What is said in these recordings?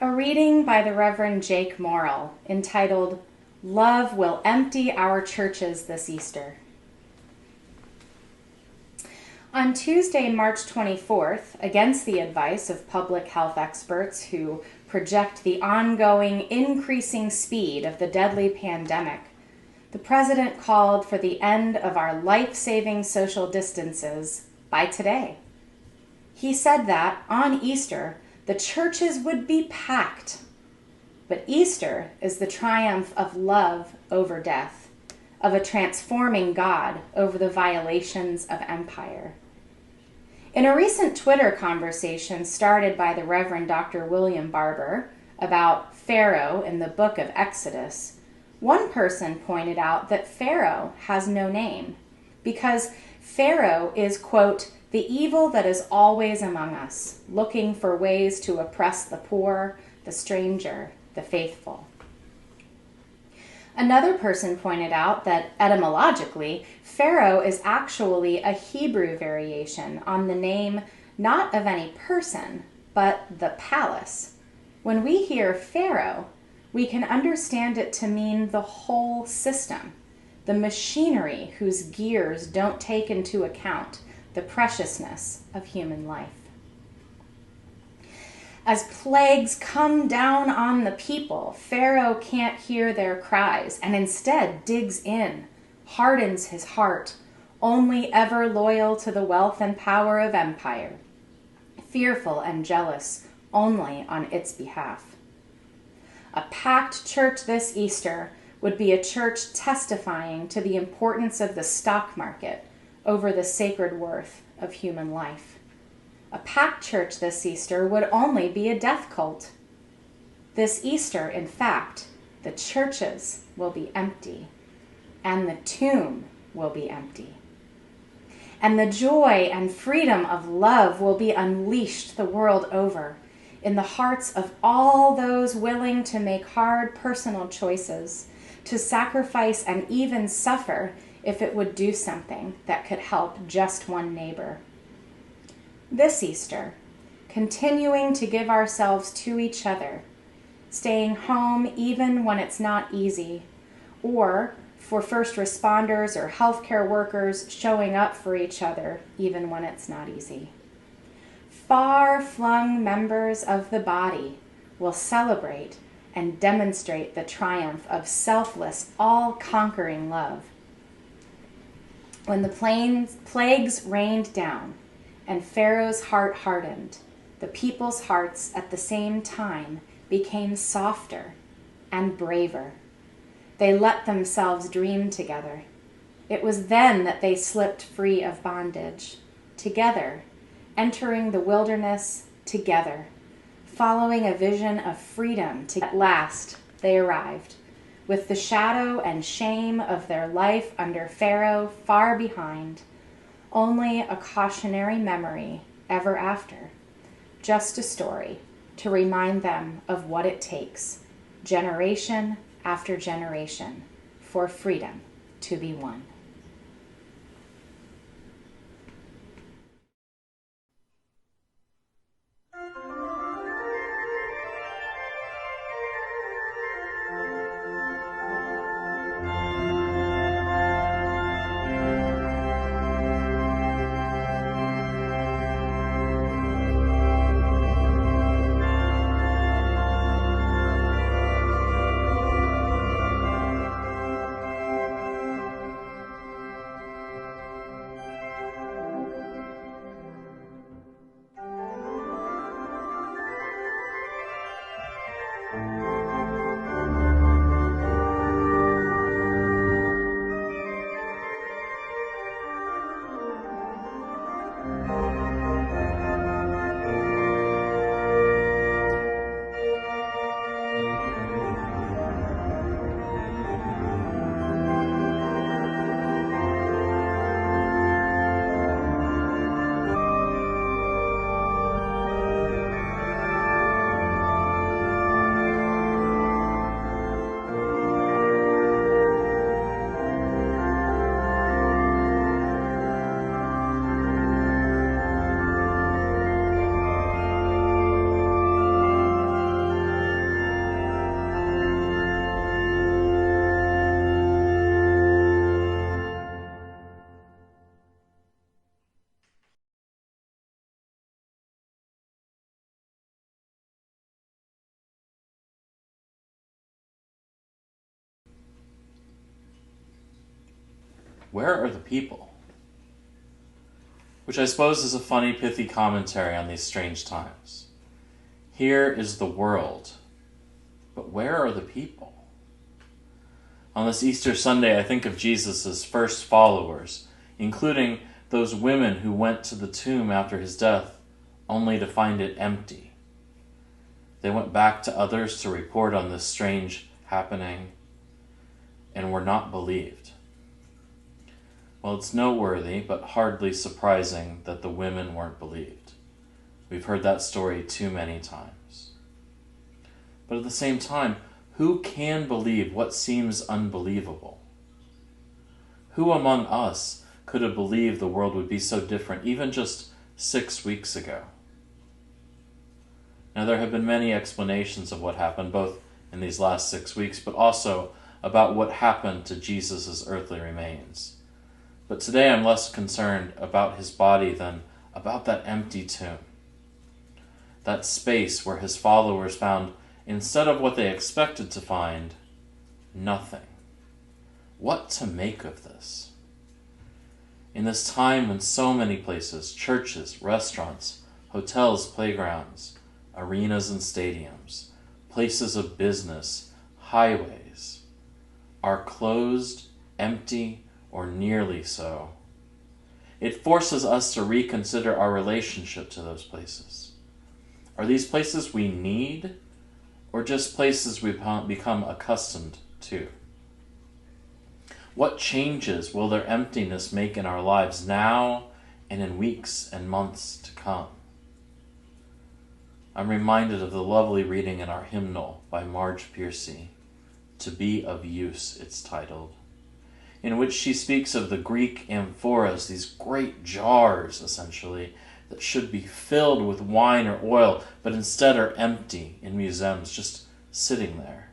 A reading by the Reverend Jake Morrill entitled, "Love Will Empty Our Churches This Easter." On Tuesday, March 24th, against the advice of public health experts who project the ongoing, increasing speed of the deadly pandemic, the President called for the end of our life-saving social distances by today. He said that, on Easter, the churches would be packed. But Easter is the triumph of love over death, of a transforming God over the violations of empire. In a recent Twitter conversation started by the Reverend Dr. William Barber about Pharaoh in the book of Exodus, one person pointed out that Pharaoh has no name because Pharaoh is, quote, "the evil that is always among us, looking for ways to oppress the poor, the stranger, the faithful." Another person pointed out that etymologically, Pharaoh is actually a Hebrew variation on the name not of any person, but the palace. When we hear Pharaoh, we can understand it to mean the whole system, the machinery whose gears don't take into account the preciousness of human life. As plagues come down on the people, Pharaoh can't hear their cries and instead digs in, hardens his heart, only ever loyal to the wealth and power of empire, fearful and jealous only on its behalf. A packed church this Easter would be a church testifying to the importance of the stock market over the sacred worth of human life. A packed church this Easter would only be a death cult. This Easter, in fact, the churches will be empty, and the tomb will be empty. And the joy and freedom of love will be unleashed the world over in the hearts of all those willing to make hard personal choices, to sacrifice and even suffer if it would do something that could help just one neighbor. This Easter, continuing to give ourselves to each other, staying home even when it's not easy, or for first responders or healthcare workers showing up for each other even when it's not easy. Far-flung members of the body will celebrate and demonstrate the triumph of selfless, all-conquering love. When the plagues rained down and Pharaoh's heart hardened, the people's hearts at the same time became softer and braver. They let themselves dream together. It was then that they slipped free of bondage, together, entering the wilderness together, following a vision of freedom. At last, they arrived, with the shadow and shame of their life under Pharaoh far behind, only a cautionary memory ever after, just a story to remind them of what it takes, generation after generation, for freedom to be won. where are the people? Which I suppose is a funny, pithy commentary on these strange times. Here is the world, but where are the people? On this Easter Sunday, I think of Jesus' first followers, including those women who went to the tomb after his death, only to find it empty. They went back to others to report on this strange happening, and were not believed. Well, it's noteworthy, but hardly surprising that the women weren't believed. We've heard that story too many times. But at the same time, who can believe what seems unbelievable? Who among us could have believed the world would be so different even just 6 weeks ago? Now, there have been many explanations of what happened, both in these last 6 weeks, but also about what happened to Jesus' earthly remains. But today I'm less concerned about his body than about that empty tomb. That space where his followers found, instead of what they expected to find, nothing. What to make of this? In this time when so many places, churches, restaurants, hotels, playgrounds, arenas and stadiums, places of business, highways, are closed, empty, or nearly so, it forces us to reconsider our relationship to those places. Are these places we need, or just places we've become accustomed to? What changes will their emptiness make in our lives now and in weeks and months to come? I'm reminded of the lovely reading in our hymnal by Marge Piercy, "To Be of Use," it's titled, in which she speaks of the Greek amphoras, these great jars, essentially, that should be filled with wine or oil, but instead are empty in museums, just sitting there.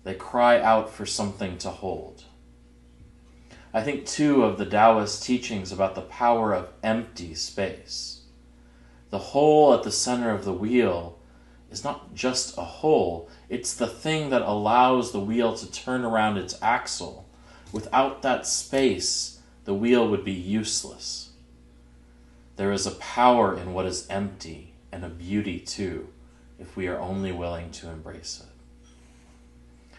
They cry out for something to hold. I think, too, of the Taoist teachings about the power of empty space. The hole at the center of the wheel is not just a hole, it's the thing that allows the wheel to turn around its axle. Without that space, the wheel would be useless. There is a power in what is empty, and a beauty too, if we are only willing to embrace it.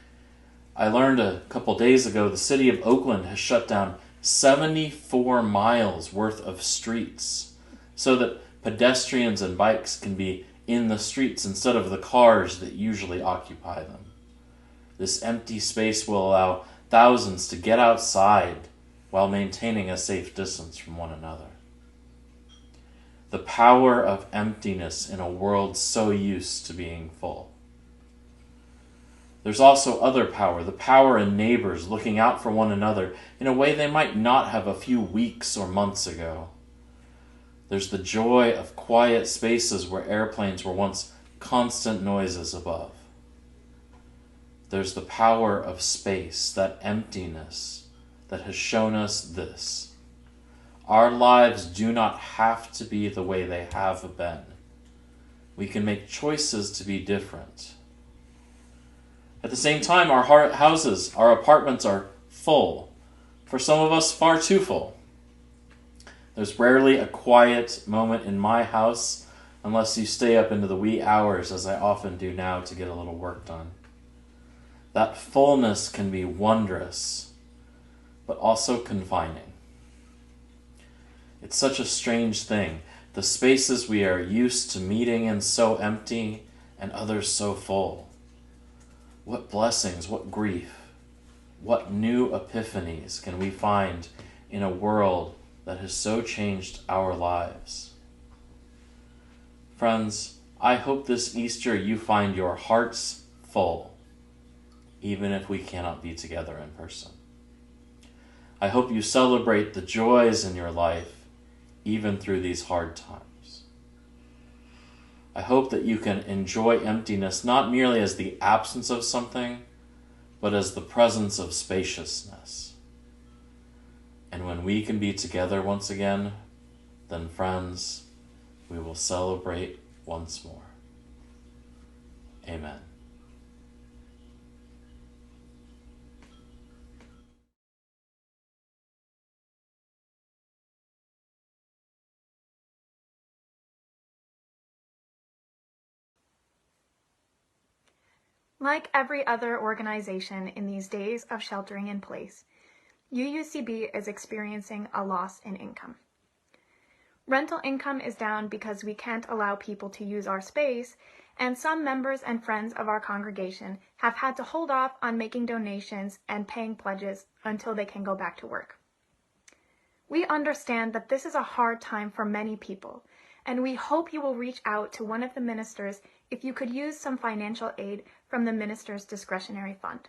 I learned a couple days ago the city of Oakland has shut down 74 miles worth of streets so that pedestrians and bikes can be in the streets instead of the cars that usually occupy them. This empty space will allow thousands to get outside while maintaining a safe distance from one another. The power of emptiness in a world so used to being full. There's also other power, the power in neighbors looking out for one another in a way they might not have a few weeks or months ago. There's the joy of quiet spaces where airplanes were once constant noises above. There's the power of space, that emptiness that has shown us this. Our lives do not have to be the way they have been. We can make choices to be different. At the same time, our houses, our apartments are full. For some of us, far too full. There's rarely a quiet moment in my house unless you stay up into the wee hours, as I often do now, to get a little work done. That fullness can be wondrous, but also confining. It's such a strange thing. The spaces we are used to meeting in so empty, and others so full. What blessings, what grief, what new epiphanies can we find in a world that has so changed our lives? Friends, I hope this Easter you find your hearts full, even if we cannot be together in person. I hope you celebrate the joys in your life, even through these hard times. I hope that you can enjoy emptiness not merely as the absence of something, but as the presence of spaciousness. And when we can be together once again, then friends, we will celebrate once more. Amen. Like every other organization in these days of sheltering in place, UUCB is experiencing a loss in income. Rental income is down because we can't allow people to use our space, and some members and friends of our congregation have had to hold off on making donations and paying pledges until they can go back to work. We understand that this is a hard time for many people, and we hope you will reach out to one of the ministers if you could use some financial aid from the minister's discretionary fund.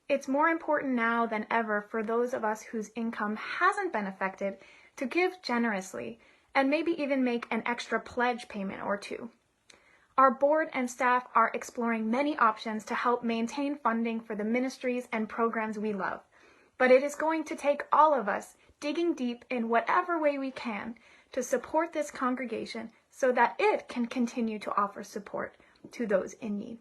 It's more important now than ever for those of us whose income hasn't been affected to give generously and maybe even make an extra pledge payment or two. Our board and staff are exploring many options to help maintain funding for the ministries and programs we love, but it is going to take all of us digging deep in whatever way we can to support this congregation so that it can continue to offer support to those in need.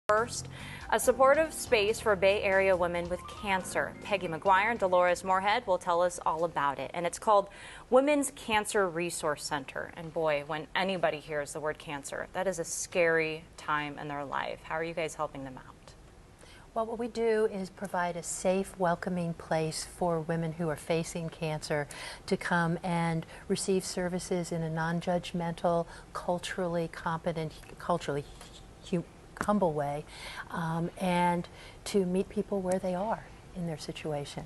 First, a supportive space for Bay Area women with cancer. Peggy McGuire and Dolores Moorhead will tell us all about it. And it's called Women's Cancer Resource Center. And boy, when anybody hears the word cancer, that is a scary time in their life. How are you guys helping them out? Well, what we do is provide a safe, welcoming place for women who are facing cancer to come and receive services in a non-judgmental, culturally competent, humble way, and to meet people where they are in their situation.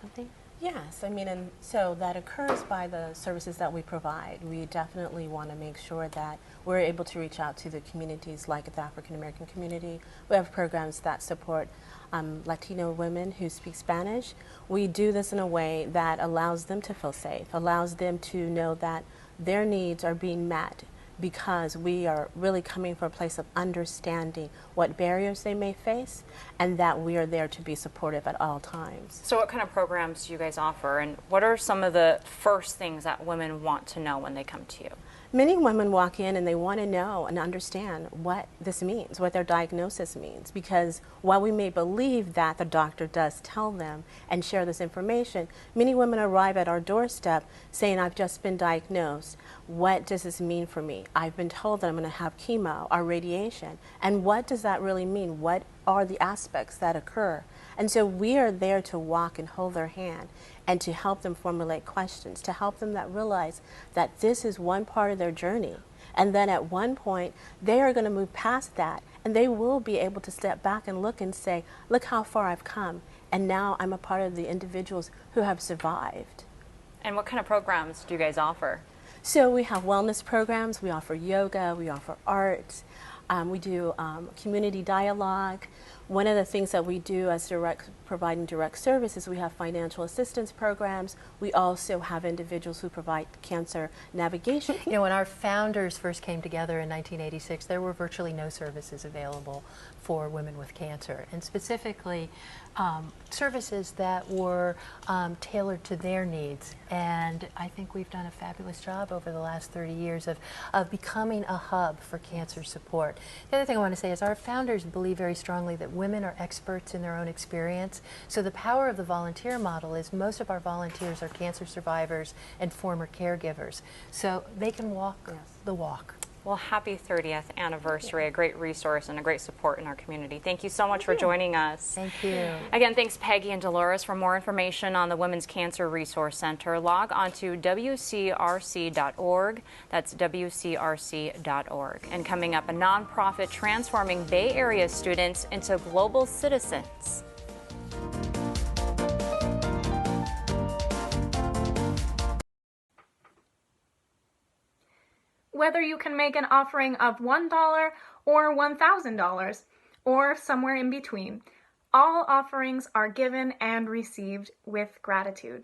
Something? Yes, I mean, and so that occurs by the services that we provide. We definitely want to make sure that we're able to reach out to the communities like the African American community. We have programs that support Latino women who speak Spanish. We do this in a way that allows them to feel safe, allows them to know that their needs are being met, because we are really coming from a place of understanding what barriers they may face and that we are there to be supportive at all times. So what kind of programs do you guys offer, and what are some of the first things that women want to know when they come to you? Many women walk in and they want to know and understand what this means, what their diagnosis means, because while we may believe that the doctor does tell them and share this information, many women arrive at our doorstep saying, I've just been diagnosed. What does this mean for me? I've been told that I'm going to have chemo or radiation. And what does that really mean? What are the aspects that occur? And so we are there to walk and hold their hand and to help them formulate questions, to help them that realize that this is one part of their journey. And then at one point, they are going to move past that, and they will be able to step back and look and say, look how far I've come, and now I'm a part of the individuals who have survived. And what kind of programs do you guys offer? So we have wellness programs, we offer yoga, we offer art, we do community dialogue. One of the things that we do as providing direct services, we have financial assistance programs. We also have individuals who provide cancer navigation. You know, when our founders first came together in 1986, there were virtually no services available for women with cancer, and specifically services that were tailored to their needs. And I think we've done a fabulous job over the last 30 years of becoming a hub for cancer support. The other thing I want to say is our founders believe very strongly that women are experts in their own experience. So the power of the volunteer model is most of our volunteers are cancer survivors and former caregivers. So they can walk the walk. Well, happy 30th anniversary, a great resource and a great support in our community. Thank you so much for joining us. Thank you. Again, thanks Peggy and Dolores. For more information on the Women's Cancer Resource Center, log on to wcrc.org. That's wcrc.org. And coming up, a nonprofit transforming Bay Area students into global citizens. Whether you can make an offering of $1 or $1,000 or somewhere in between, all offerings are given and received with gratitude.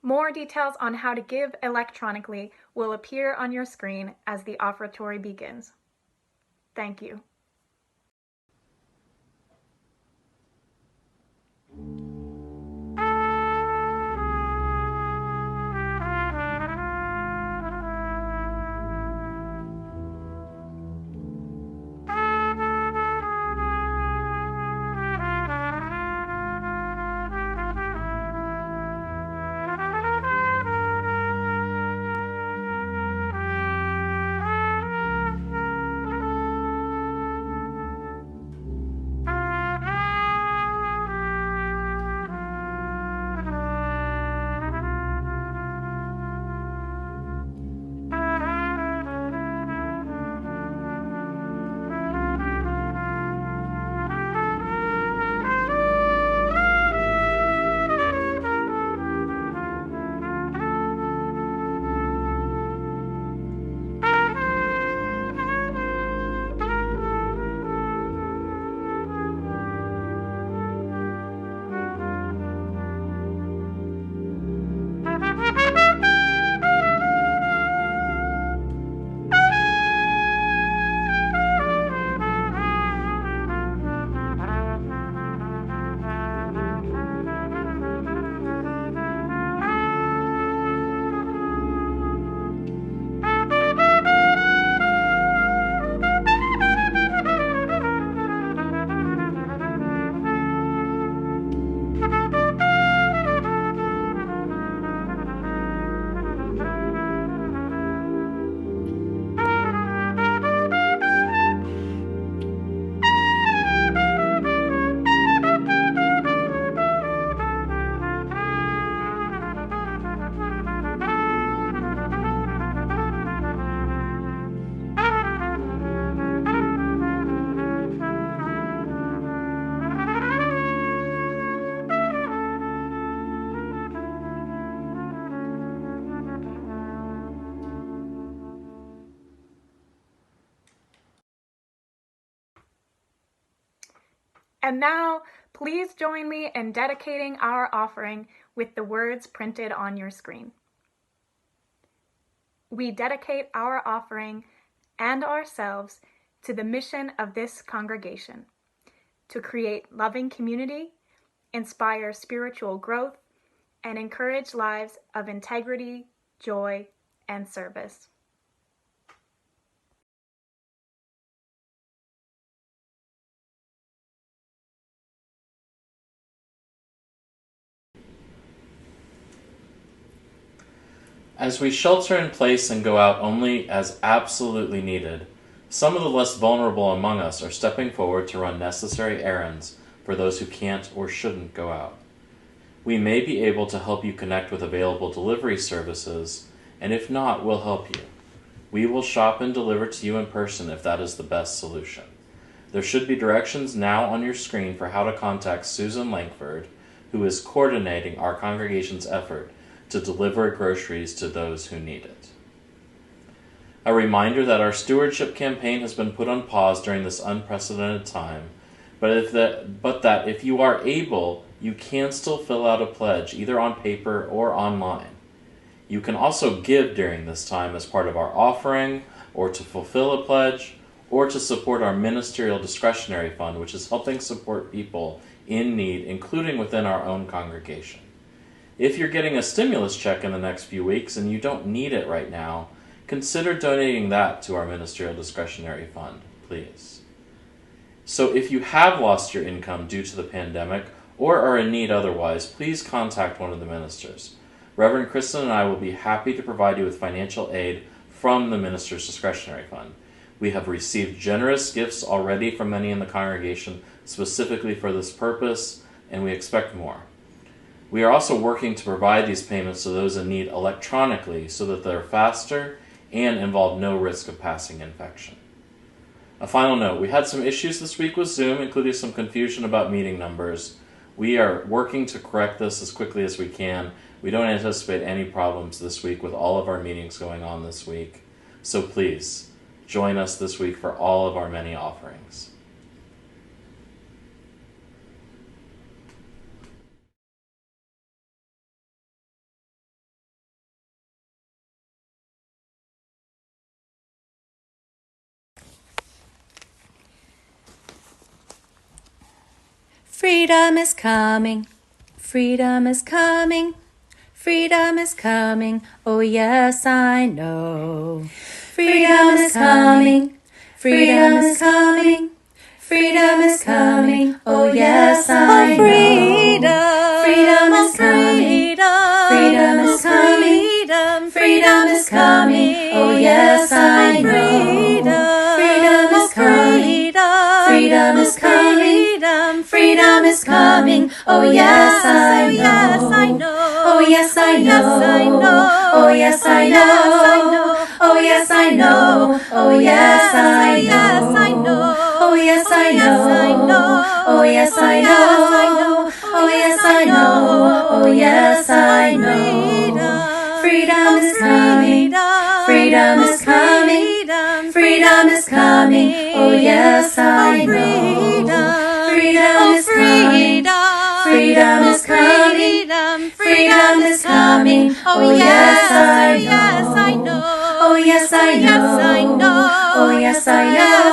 More details on how to give electronically will appear on your screen as the offertory begins. Thank you. And now, please join me in dedicating our offering with the words printed on your screen. We dedicate our offering and ourselves to the mission of this congregation, to create loving community, inspire spiritual growth, and encourage lives of integrity, joy, and service. As we shelter in place and go out only as absolutely needed, some of the less vulnerable among us are stepping forward to run necessary errands for those who can't or shouldn't go out. We may be able to help you connect with available delivery services, and if not, we'll help you. We will shop and deliver to you in person if that is the best solution. There should be directions now on your screen for how to contact Susan Langford, who is coordinating our congregation's effort to deliver groceries to those who need it. A reminder that our stewardship campaign has been put on pause during this unprecedented time, but that if you are able, you can still fill out a pledge either on paper or online. You can also give during this time as part of our offering, or to fulfill a pledge, or to support our ministerial discretionary fund, which is helping support people in need, including within our own congregation. If you're getting a stimulus check in the next few weeks and you don't need it right now, consider donating that to our ministerial discretionary fund, please. So if you have lost your income due to the pandemic or are in need otherwise, please contact one of the ministers. Reverend Kristen and I will be happy to provide you with financial aid from the minister's discretionary fund. We have received generous gifts already from many in the congregation specifically for this purpose, and we expect more. We are also working to provide these payments to those in need electronically so that they're faster and involve no risk of passing infection. A final note, we had some issues this week with Zoom, including some confusion about meeting numbers. We are working to correct this as quickly as we can. We don't anticipate any problems this week with all of our meetings going on this week. So please, join us this week for all of our many offerings. Freedom is coming, freedom is coming, freedom is coming, oh yes I know. Freedom is coming, freedom is coming, freedom is coming, oh yes I know. Freedom is coming, freedom is coming, freedom is coming, oh yes I know. Freedom is coming, freedom is coming. Freedom is coming, oh yes I know, oh yes I know, oh yes I know, oh yes I know, oh yes I know, oh yes I know, oh yes I know, oh yes I know, oh yes I know. Freedom is coming, freedom is coming, freedom is coming, oh yes I know. Freedom is coming, freedom is coming, freedom is coming, oh yes I know, oh yes I know, oh yes I know,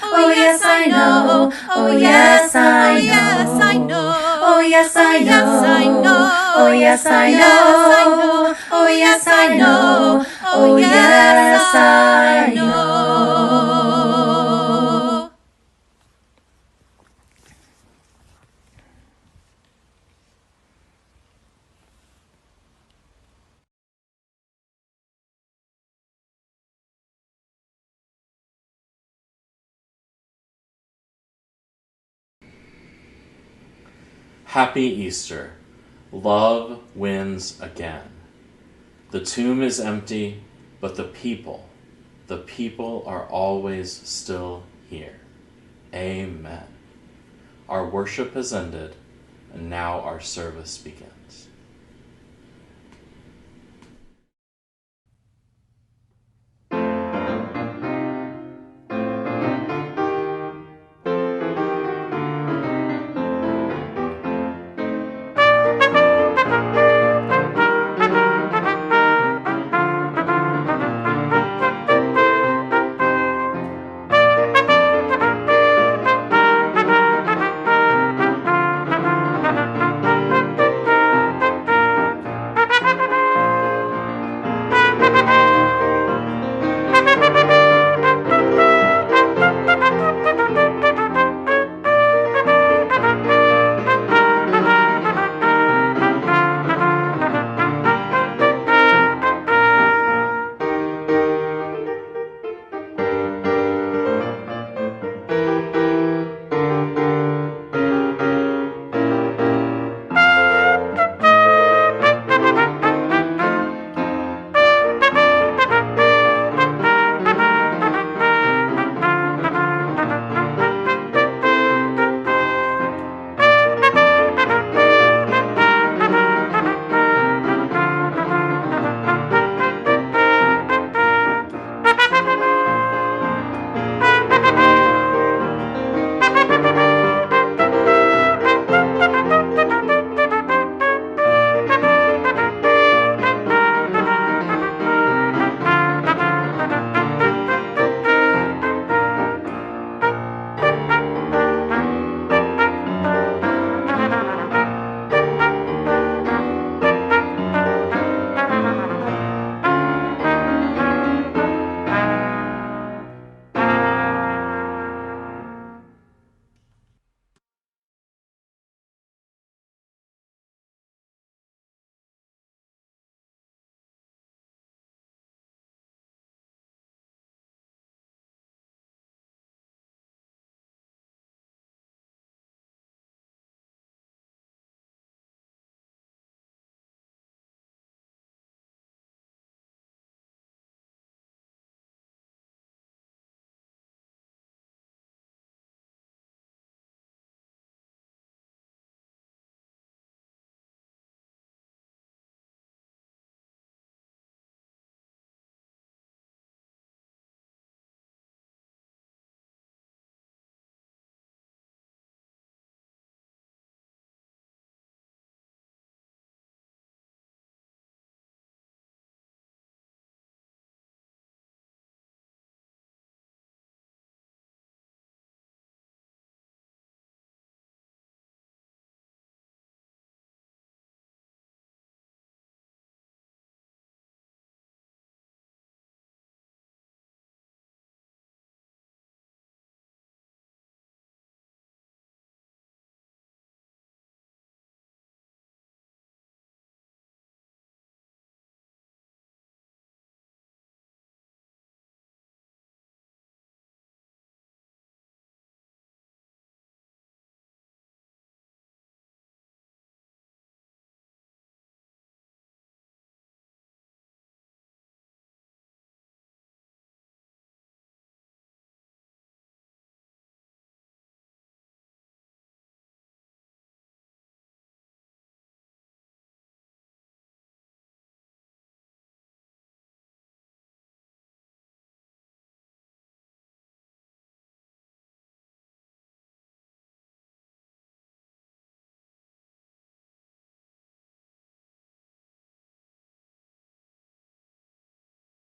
oh yes I know, oh yes I know, oh yes I know, oh yes I know, oh yes I know, oh yes I know. Happy Easter. Love wins again. The tomb is empty, but the people are always still here. Amen. Our worship has ended, and now our service begins.